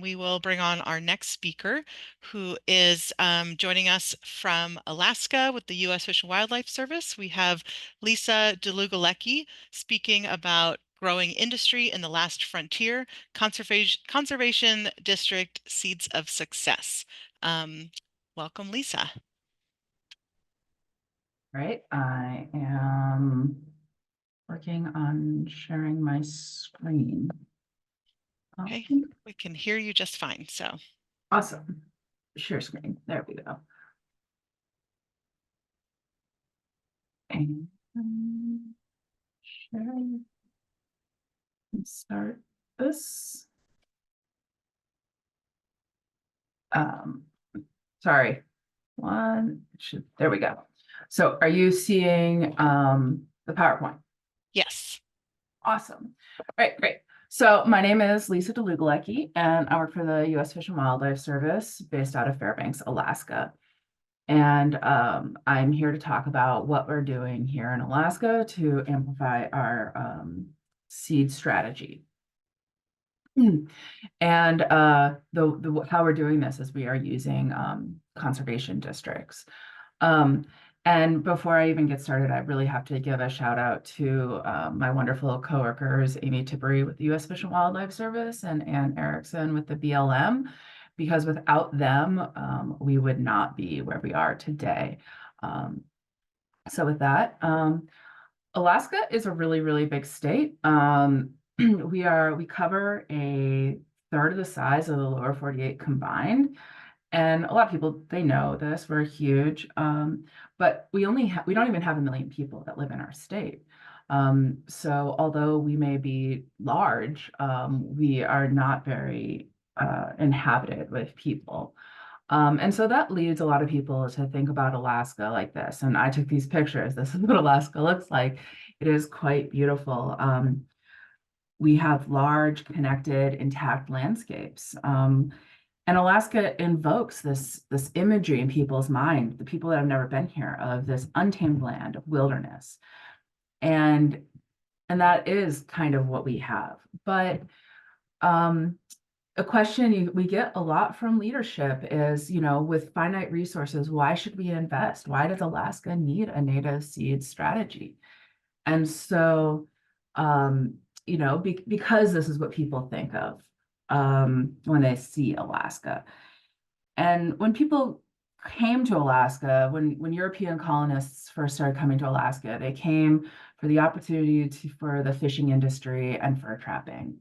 we will bring on our next speaker, who is joining us from Alaska with the U.S. Fish and Wildlife Service. We have Lisa Dlugolecki speaking about growing industry in the last frontier, conservation district seeds of success. Welcome, Lisa. Right, I am working on sharing my screen. Okay, we can hear you just fine, so. Awesome. Share screen. There we go. And share. Let's start this. Sorry. There we go. So are you seeing the PowerPoint? Yes. Awesome. All right, great. So my name is Lisa Dlugolecki, and I work for the U.S. Fish and Wildlife Service based out of Fairbanks, Alaska. And I'm here to talk about what we're doing here in Alaska to amplify our seed strategy. And how we're doing this is we are using conservation districts. And before I even get started, I really have to give a shout out to my wonderful coworkers, Amy Tippery with the U.S. Fish and Wildlife Service and Ann Erickson with the BLM, because without them, we would not be where we are today. So with that, Alaska is a really, really big state. We cover a third of the size of the lower 48 combined. And a lot of people, they know this, we're huge, but we don't even have 1 million people that live in our state. So although we may be large, we are not very inhabited with people. And so that leads a lot of people to think about Alaska like this. And I took these pictures. This is what Alaska looks like. It is quite beautiful. We have large, connected, intact landscapes. And Alaska invokes this imagery in people's mind, the people that have never been here, of this untamed land, of wilderness. And that is kind of what we have. But a question we get a lot from leadership is, with finite resources, why should we invest? Why does Alaska need a native seed strategy? And so, because this is what people think of when they see Alaska. And when people came to Alaska, when European colonists first started coming to Alaska, they came for the opportunity for the fishing industry and fur trapping.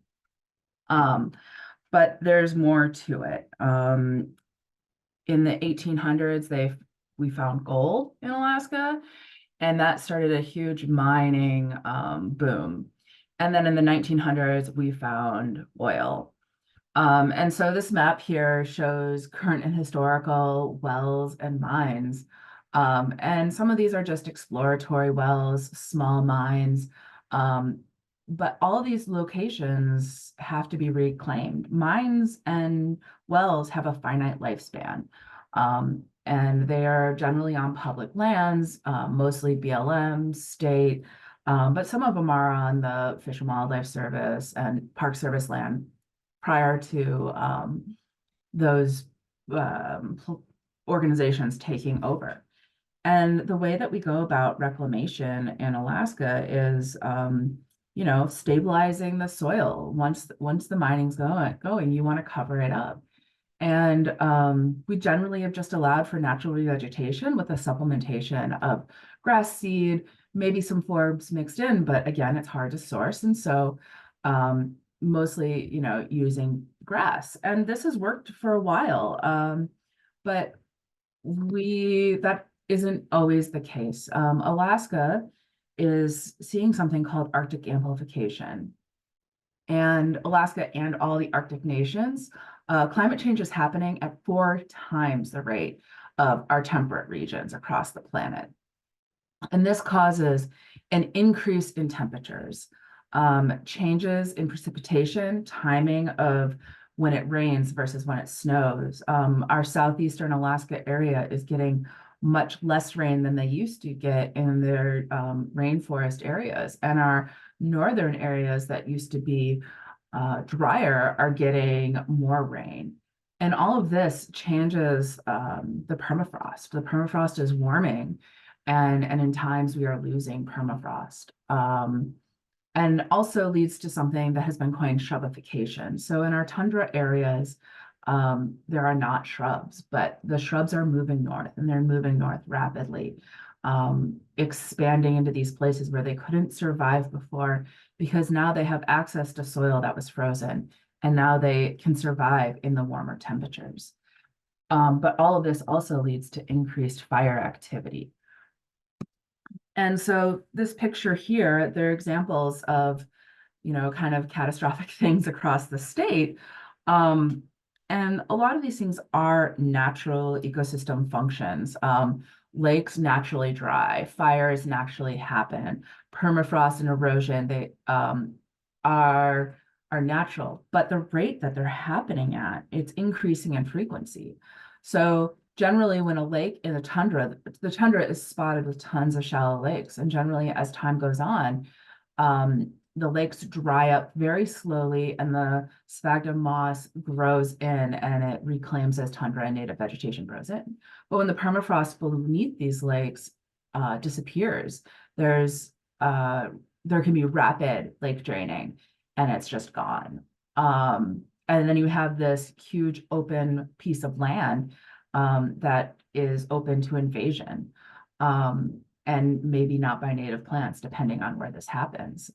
But there's more to it. In the 1800s, we found gold in Alaska, and that started a huge mining boom. And then in the 1900s, we found oil. And so this map here shows current and historical wells and mines. And some of these are just exploratory wells, small mines. But all these locations have to be reclaimed. Mines and wells have a finite lifespan. And they are generally on public lands, mostly BLM, state, but some of them are on the Fish and Wildlife Service and Park Service land prior to those organizations taking over. And the way that we go about reclamation in Alaska is, stabilizing the soil. Once the mining's going, you want to cover it up. And we generally have just allowed for natural revegetation with a supplementation of grass seed, maybe some forbs mixed in, but again, it's hard to source. And so mostly, using grass. And this has worked for a while, but that isn't always the case. Alaska is seeing something called Arctic amplification. And Alaska and all the Arctic nations, climate change is happening at 4 times the rate of our temperate regions across the planet. And this causes an increase in temperatures, changes in precipitation, timing of when it rains versus when it snows. Our southeastern Alaska area is getting much less rain than they used to get in their rainforest areas. And our northern areas that used to be drier are getting more rain. And all of this changes the permafrost. The permafrost is warming, and in times we are losing permafrost. And also leads to something that has been coined shrubification. So in our tundra areas, there are not shrubs, but the shrubs are moving north, and they're moving north rapidly, expanding into these places where they couldn't survive before, because now they have access to soil that was frozen, and now they can survive in the warmer temperatures. But all of this also leads to increased fire activity. And so this picture here, they're examples of, kind of catastrophic things across the state. Um, and a lot of these things are natural ecosystem functions. Lakes naturally dry, fires naturally happen, permafrost and erosion, they are are natural, but the rate that they're happening at, it's increasing in frequency. So generally, when a lake in the tundra is spotted with tons of shallow lakes, and generally as time goes on, the lakes dry up very slowly, and the sphagnum moss grows in, and it reclaims as tundra, and native vegetation grows in. But when the permafrost beneath these lakes disappears, there's there can be rapid lake draining, and it's just gone. And then you have this huge open piece of land that is open to invasion. And maybe not by native plants, depending on where this happens.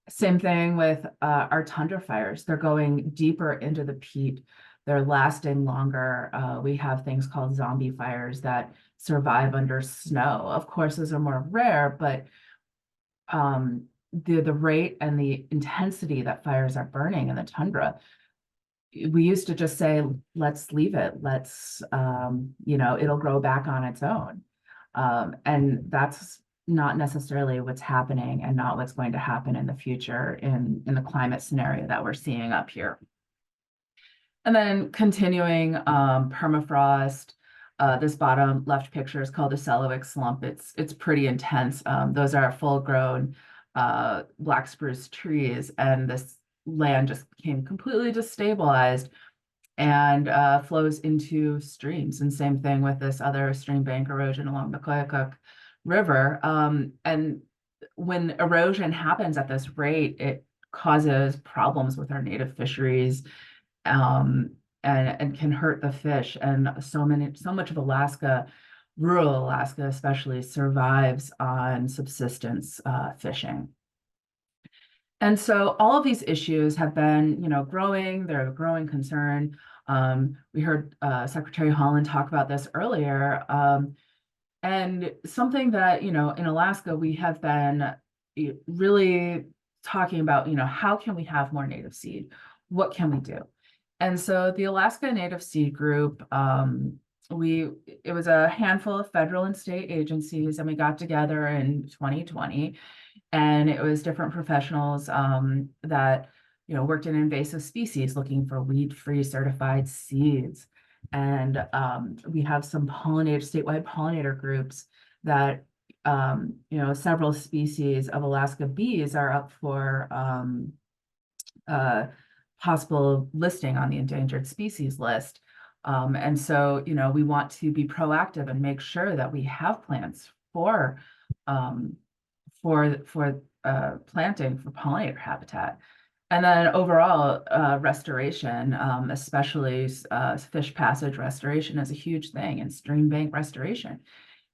Same thing with our tundra fires. They're going deeper into the peat. They're lasting longer. We have things called zombie fires that survive under snow. Of course, those are more rare, but the rate and the intensity that fires are burning in the tundra, we used to just say, let's leave it. It'll grow back on its own. And that's not necessarily what's happening, and not what's going to happen in the future in the climate scenario that we're seeing up here. And then continuing permafrost. This bottom left picture is called the Selawik slump. It's pretty intense. Those are full-grown black spruce trees, and this land just became completely destabilized and flows into streams. And same thing with this other stream bank erosion along the Koyukuk River. And when erosion happens at this rate, it causes problems with our native fisheries, and can hurt the fish. And so much of Alaska, rural Alaska especially, survives on subsistence fishing. And so all of these issues have been, growing. They're a growing concern. We heard Secretary Holland talk about this earlier. And something that, in Alaska, we have been really talking about, how can we have more native seed? What can we do? And so the Alaska Native Seed Group, it was a handful of federal and state agencies, and we got together in 2020. And it was different professionals that worked in invasive species, looking for weed-free certified seeds. And we have some statewide pollinator groups that several species of Alaska bees are up for possible listing on the endangered species list. And so we want to be proactive and make sure that we have plants for planting for pollinator habitat. And then overall restoration, especially fish passage restoration, is a huge thing, and stream bank restoration.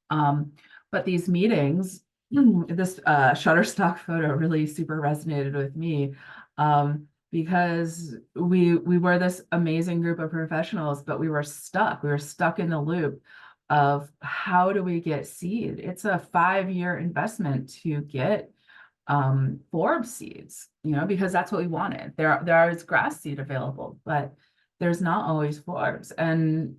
But these meetings, this Shutterstock photo really super resonated with me, because we were this amazing group of professionals, but we were stuck. We were stuck in the loop of how do we get seed? It's a 5-year investment to get Forbes seeds, because that's what we wanted. There is grass seed available, but there's not always Forbes. And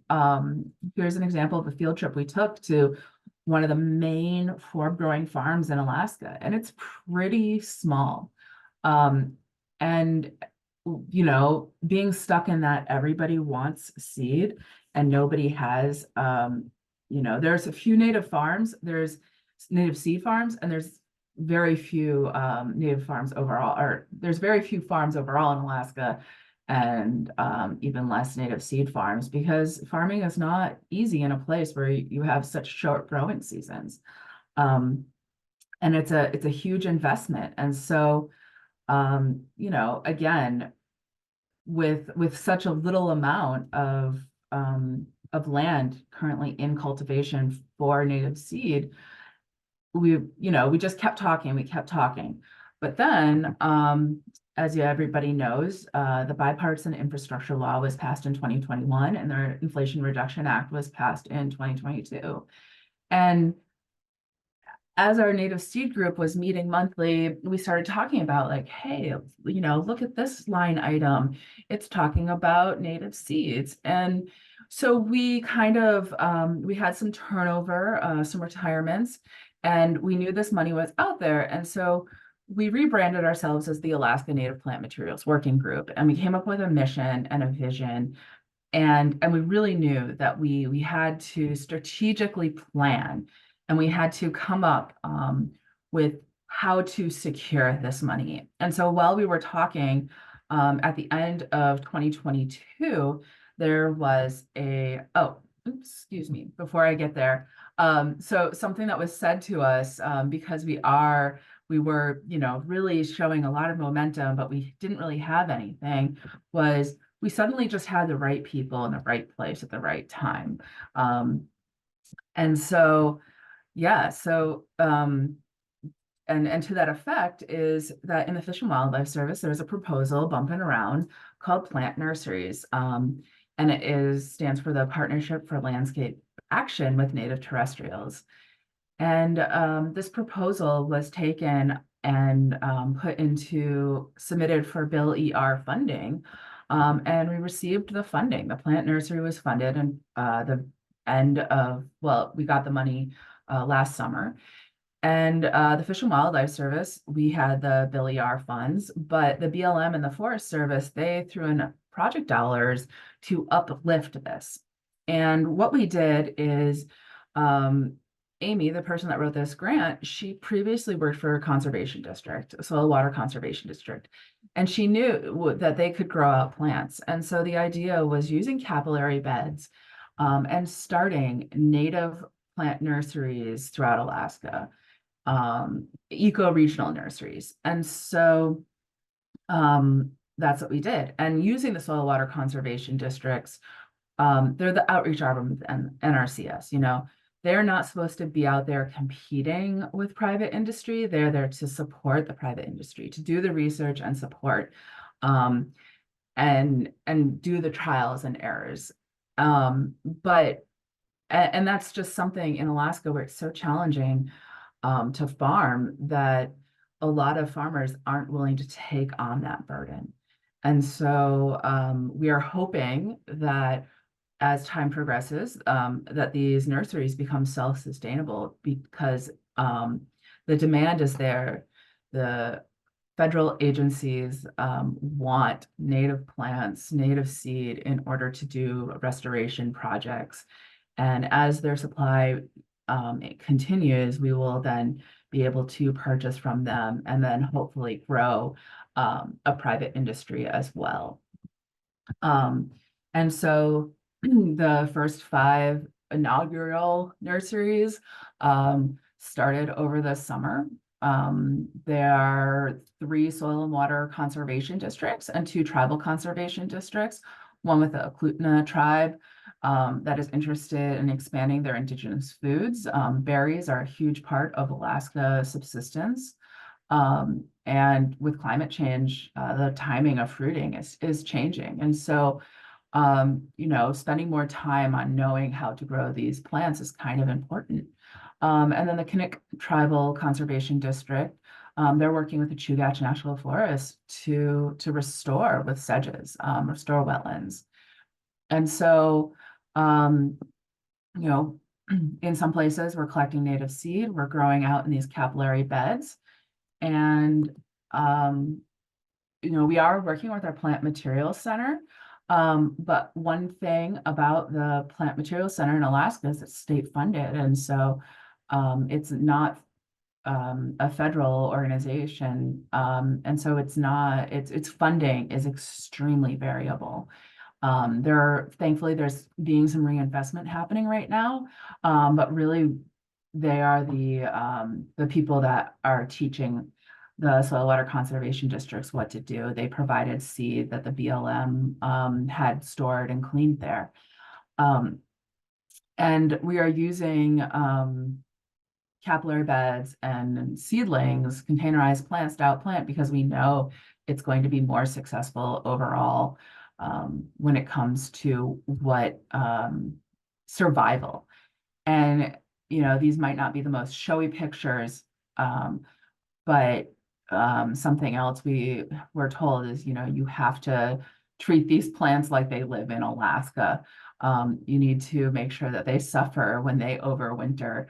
here's an example of a field trip we took to one of the main Forb growing farms in Alaska, and it's pretty small. And being stuck in that everybody wants seed and nobody has, there's a few native farms, there's native seed farms, and there's very few native farms overall, or there's very few farms overall in Alaska, and even less native seed farms, because farming is not easy in a place where you have such short growing seasons. Um, and it's a huge investment. And so, again, with such a little amount of land currently in cultivation for native seed, we just kept talking, we kept talking. But then, as everybody knows, the bipartisan infrastructure law was passed in 2021, and the Inflation Reduction Act was passed in 2022. And as our native seed group was meeting monthly, we started talking about, like, hey, look at this line item. It's talking about native seeds. And so we kind of we had some turnover, some retirements, and we knew this money was out there. And so we rebranded ourselves as the Alaska Native Plant Materials Working Group, and we came up with a mission and a vision, and we really knew that we had to strategically plan, and we had to come up with how to secure this money. And so while we were talking, at the end of 2022, there was excuse me, before I get there. So something that was said to us, because we were, really showing a lot of momentum, but we didn't really have anything, was we suddenly just had the right people in the right place at the right time. Um, and so, yeah, so, and to that effect is that in the Fish and Wildlife Service, there's a proposal bumping around called Plant Nurseries. And stands for the Partnership for Landscape Action with Native Terrestrials. And this proposal was taken and submitted for Bill ER funding. And we received the funding. The plant nursery was funded, and we got the money last summer. And the Fish and Wildlife Service, we had the Bill ER funds, but the BLM and the Forest Service, they threw in project dollars to uplift this. And what we did is, Amy, the person that wrote this grant, she previously worked for a conservation district, soil water conservation district, and she knew that they could grow out plants. And so the idea was using capillary beds, and starting native plant nurseries throughout Alaska, eco-regional nurseries. And so that's what we did. And using the soil water conservation districts, they're the outreach arm of NRCS, they're not supposed to be out there competing with private industry. They're there to support the private industry, to do the research and support, and do the trials and errors. But and that's just something in Alaska where it's so challenging to farm, that a lot of farmers aren't willing to take on that burden. And so we are hoping that as time progresses, that these nurseries become self-sustainable, because the demand is there. The federal agencies want native plants, native seed in order to do restoration projects. And as their supply it continues, we will then be able to purchase from them, and then hopefully grow a private industry as well. And so the first 5 inaugural nurseries started over the summer. There are 3 soil and water conservation districts and 2 tribal conservation districts, one with the Aklutna tribe that is interested in expanding their indigenous foods. Berries are a huge part of Alaska subsistence. And with climate change, the timing of fruiting is changing. And so, spending more time on knowing how to grow these plants is kind of important. And then the Kinnick Tribal Conservation District, they're working with the Chugach National Forest to restore with sedges, restore wetlands. And so, you know, in some places we're collecting native seed, we're growing out in these capillary beds. And, we are working with our Plant Materials Center. But one thing about the Plant Materials Center in Alaska is it's state funded. And so it's not a federal organization. And so it's not, its funding is extremely variable. Thankfully, there's being some reinvestment happening right now, but really, they are the people that are teaching the soil water conservation districts what to do. They provided seed that the BLM had stored and cleaned there. Um, and we are using capillary beds and seedlings, containerized plants to outplant because we know it's going to be more successful overall when it comes to what survival. And, these might not be the most showy pictures, um, but something else we were told is, you have to treat these plants like they live in Alaska. You need to make sure that they suffer when they overwinter,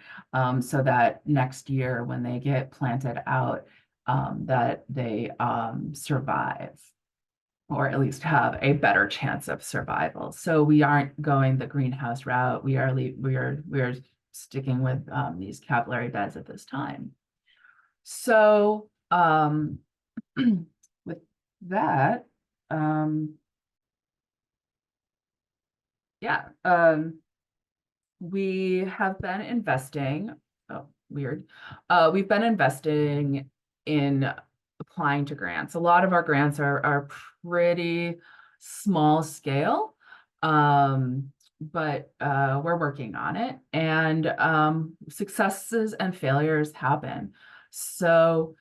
so that next year when they get planted out, that they survive, or at least have a better chance of survival. So we aren't going the greenhouse route. We are sticking with these capillary beds at this time. So with that, yeah, we have been investing. Oh, weird. We've been investing in applying to grants. A lot of our grants are pretty small scale, but we're working on it, and successes and failures happen. So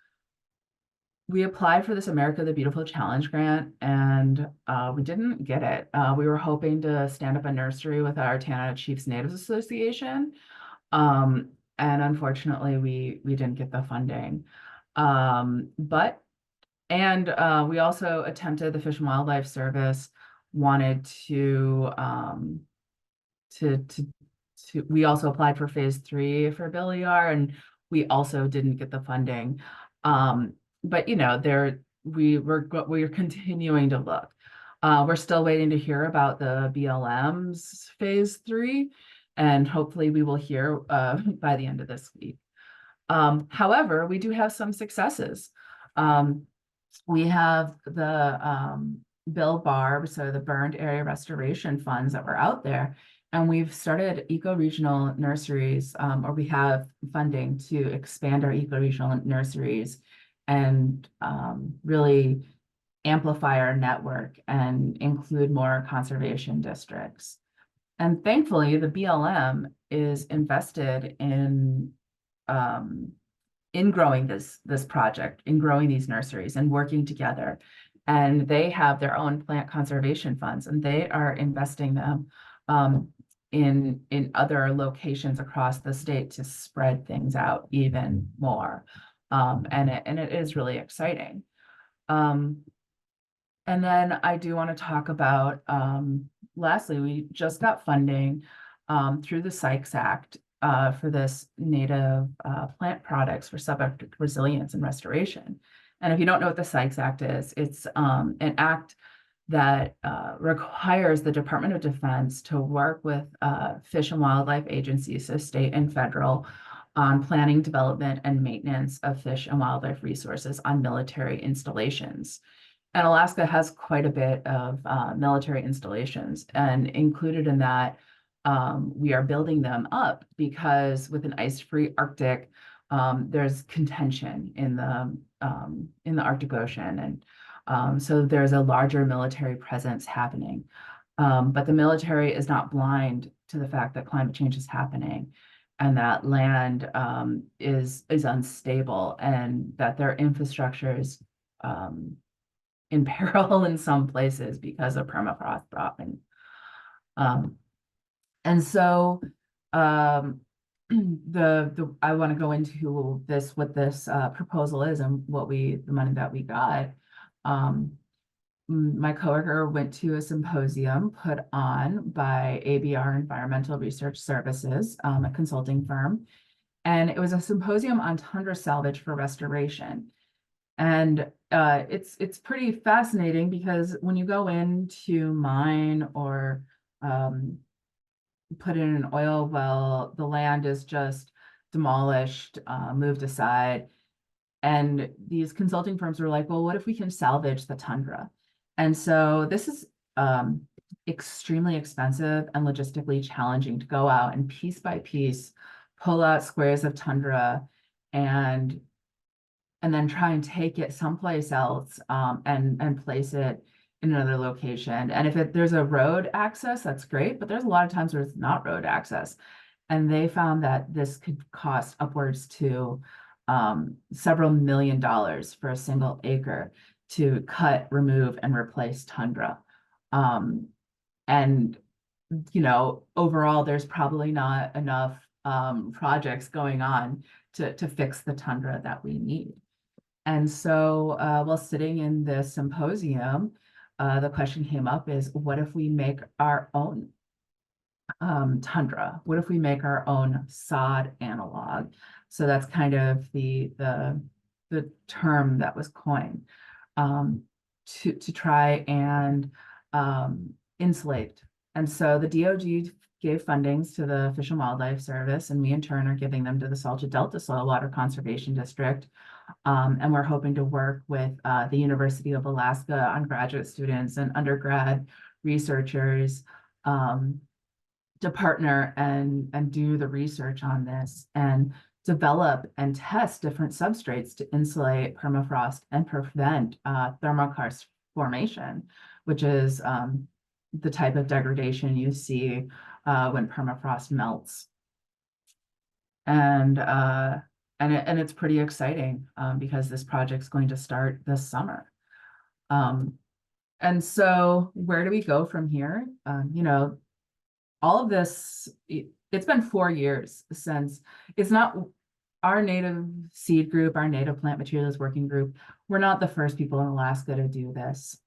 we applied for this America the Beautiful Challenge grant, and we didn't get it. We were hoping to stand up a nursery with our Tanana Chiefs Natives Association, and unfortunately, we didn't get the funding. But and we also attempted the Fish and Wildlife Service wanted to we also applied for phase 3 for Billy R, and we also didn't get the funding. But we're continuing to look. We're still waiting to hear about the BLM's phase 3, and hopefully we will hear by the end of this week. However, we do have some successes. We have the Bill Barb, so the burned area restoration funds that were out there. And we've started eco-regional nurseries, or we have funding to expand our eco-regional nurseries and really amplify our network and include more conservation districts. And thankfully, the BLM is invested in growing this project, in growing these nurseries and working together. And they have their own plant conservation funds, and they are investing them in other locations across the state to spread things out even more. And it is really exciting. And then I do want to talk about, lastly, we just got funding through the Sykes Act for this native plant products for subarctic resilience and restoration. And if you don't know what the Sykes Act is, it's an act that requires the Department of Defense to work with fish and wildlife agencies, so state and federal, on planning, development, and maintenance of fish and wildlife resources on military installations. And Alaska has quite a bit of military installations, and included in that, we are building them up because with an ice-free Arctic, there's contention in the Arctic Ocean, and so there's a larger military presence happening. But the military is not blind to the fact that climate change is happening, and that land is unstable, and that their infrastructure is in peril in some places because of permafrost dropping. And so I want to go into what this proposal is and the money that we got. My coworker went to a symposium put on by ABR Environmental Research Services, a consulting firm. And it was a symposium on tundra salvage for restoration. And it's pretty fascinating because when you go into mine or put in an oil well, the land is just demolished, moved aside. And these consulting firms were like, well, what if we can salvage the tundra? And so this is extremely expensive and logistically challenging to go out and piece by piece pull out squares of tundra and then try and take it someplace else, and place it in another location. And if there's a road access, that's great, but there's a lot of times where it's not road access. And they found that this could cost upwards to several $1 million for a single acre to cut, remove, and replace tundra. Um, and overall, there's probably not enough projects going on to fix the tundra that we need. And so while sitting in this symposium, the question came up is, what if we make our own tundra? What if we make our own sod analog? So that's kind of the term that was coined, to try and insulate. And so the DOD gave fundings to the Fish and Wildlife Service, and we in turn are giving them to the Salton Delta Soil Water Conservation District. And we're hoping to work with the University of Alaska on graduate students and undergrad researchers, to partner and do the research on this and develop and test different substrates to insulate permafrost and prevent thermokarst formation, which is the type of degradation you see when permafrost melts. And it's pretty exciting because this project's going to start this summer. And so where do we go from here? All of this, it's been 4 years since. It's not our native seed group, our native plant materials working group. We're not the first people in Alaska to do this.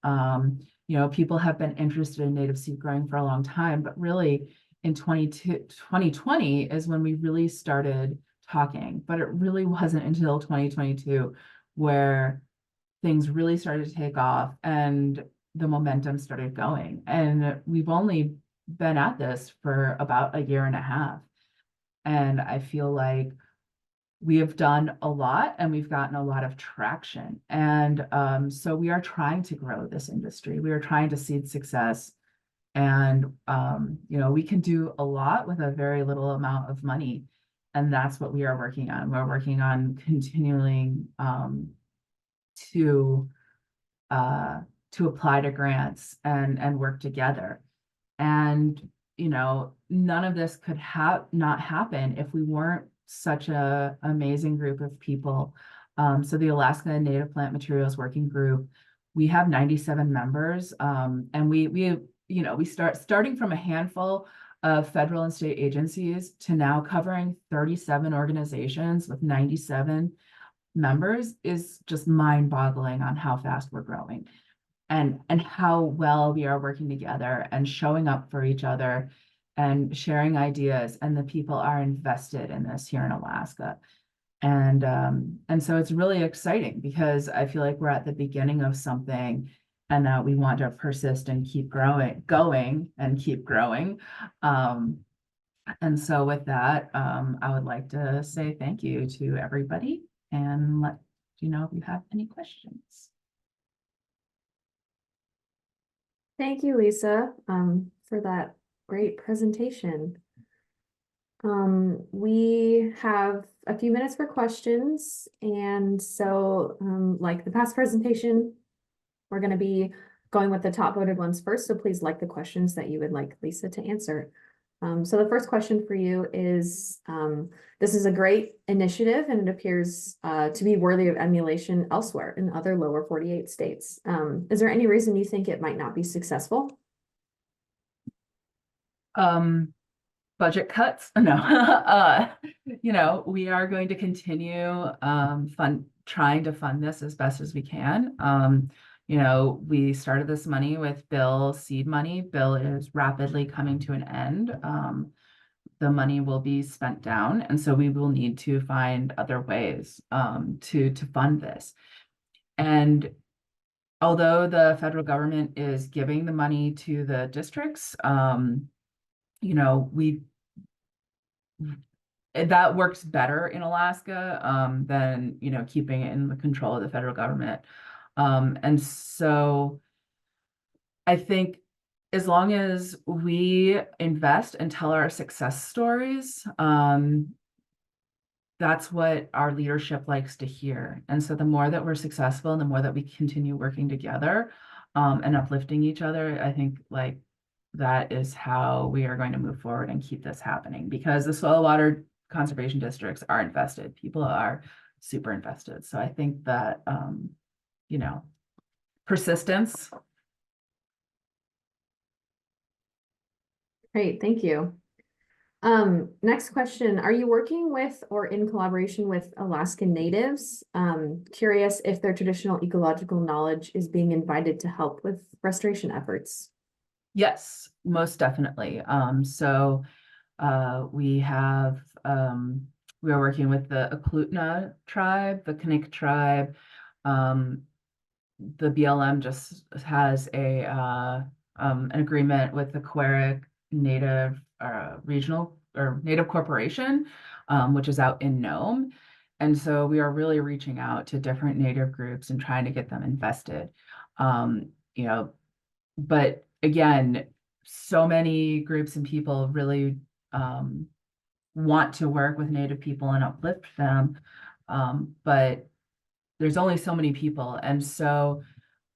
People have been interested in native seed growing for a long time, but really in 2020 is when we really started talking. But it really wasn't until 2022 where things really started to take off and the momentum started going. And we've only been at this for about a year and a half. And I feel like we have done a lot and we've gotten a lot of traction. And so we are trying to grow this industry. We are trying to seed success. And, we can do a lot with a very little amount of money. And that's what we are working on. We're working on continuing to apply to grants and work together. And, none of this could not happen if we weren't such a amazing group of people. So the Alaska Native Plant Materials Working Group, we have 97 members. And we starting from a handful of federal and state agencies to now covering 37 organizations with 97 members is just mind-boggling on how fast we're growing and how well we are working together and showing up for each other and sharing ideas. And the people are invested in this here in Alaska. And so it's really exciting because I feel like we're at the beginning of something and that we want to persist and keep going and keep growing. And so with that, I would like to say thank you to everybody and let you know if you have any questions. Thank you, Lisa, for that great presentation. We have a few minutes for questions. And so, like the past presentation, we're going to be going with the top voted ones first. So please like the questions that you would like Lisa to answer. So the first question for you is, this is a great initiative and it appears to be worthy of emulation elsewhere in other lower 48 states. Is there any reason you think it might not be successful? Budget cuts? No. We are going to continue trying to fund this as best as we can. We started this money with seed money. Bill is rapidly coming to an end. The money will be spent down, and so we will need to find other ways to fund this. And although the federal government is giving the money to the districts, that works better in Alaska than, you know, keeping it in the control of the federal government. And so I think as long as we invest and tell our success stories, that's what our leadership likes to hear. And so the more that we're successful and the more that we continue working together and uplifting each other, I think like that is how we are going to move forward and keep this happening, because the soil water conservation districts are invested. People are super invested. So I think that, you know, persistence. Great, thank you. Next question, are you working with or in collaboration with Alaskan Natives? Curious if their traditional ecological knowledge is being invited to help with restoration efforts. Yes, most definitely. So we have we are working with the Eklutna tribe, the Kanik tribe. The BLM just has an agreement with the Queric Native Regional or Native Corporation, which is out in Nome. And so we are really reaching out to different Native groups and trying to get them invested. You know, but again, so many groups and people really want to work with Native people and uplift them. But there's only so many people. And so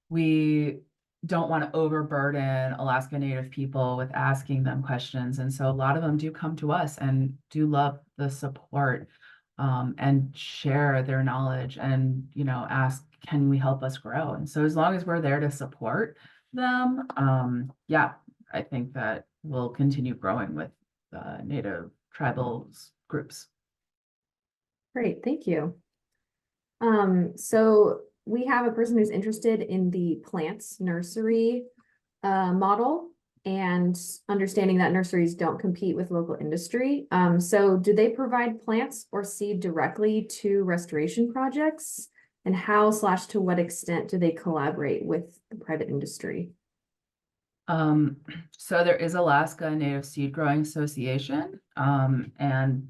we don't want to overburden Alaska Native people with asking them questions. And so a lot of them do come to us and do love the support and share their knowledge and, you know, ask, can we help us grow? And so as long as we're there to support them, yeah, I think that we'll continue growing with Native tribals groups. Great, thank you. So we have a person who's interested in the plants nursery model and understanding that nurseries don't compete with local industry. So do they provide plants or seed directly to restoration projects? And how/to what extent do they collaborate with the private industry? So there is Alaska Native Seed Growing Association, and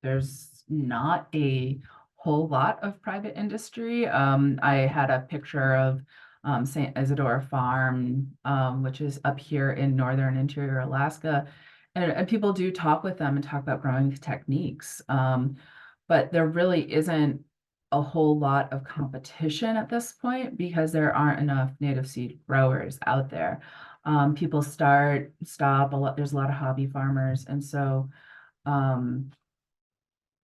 there's not a whole lot of private industry. I had a picture of St. Isidore Farm, which is up here in northern interior Alaska. And people do talk with them and talk about growing techniques. But there really isn't a whole lot of competition at this point because there aren't enough native seed growers out there. People stop, there's a lot of hobby farmers. And so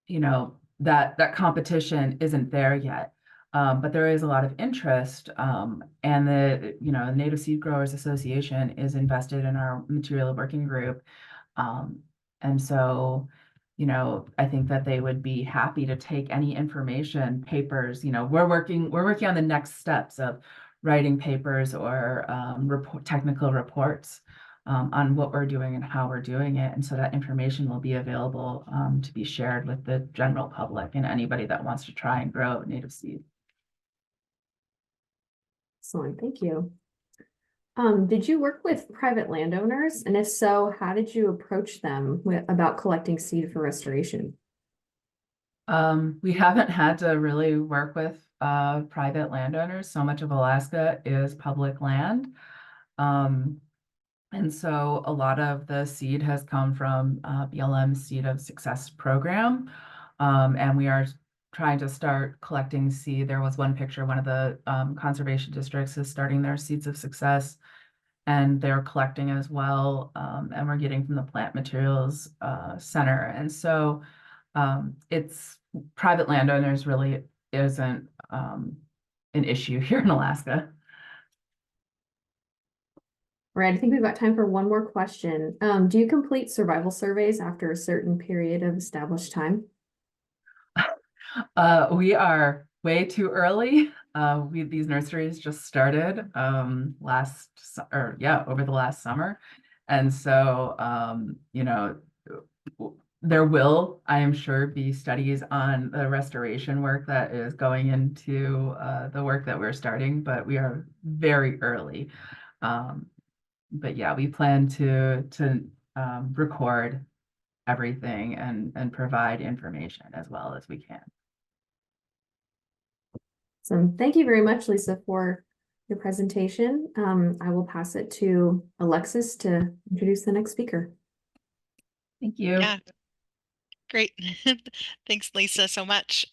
you know, that competition isn't there yet. But there is a lot of interest, and the Native Seed Growers Association is invested in our material working group, and so I think that they would be happy to take any information, papers. We're working on the next steps of writing papers or technical reports on what we're doing and how we're doing it. And so that information will be available to be shared with the general public and anybody that wants to try and grow native seed. Excellent, thank you. Did you work with private landowners? And if so, how did you approach them about collecting seed for restoration? We haven't had to really work with private landowners. So much of Alaska is public land. And so a lot of the seed has come from BLM's Seed of Success program. And we are trying to start collecting seed. There was one picture, one of the conservation districts is starting their Seeds of Success, and they're collecting as well. And we're getting from the Plant Materials Center. And so it's private landowners really isn't an issue here in Alaska. All right, I think we've got time for one more question. Do you complete survival surveys after a certain period of established time? We are way too early. These nurseries just started over the last summer. And so, there will, I am sure, be studies on the restoration work that is going into the work that we're starting, but we are very early. But yeah, we plan to record everything and provide information as well as we can. So thank you very much, Lisa, for your presentation. I will pass it to Alexis to introduce the next speaker. Thank you. Yeah, great. Thanks, Lisa, so much.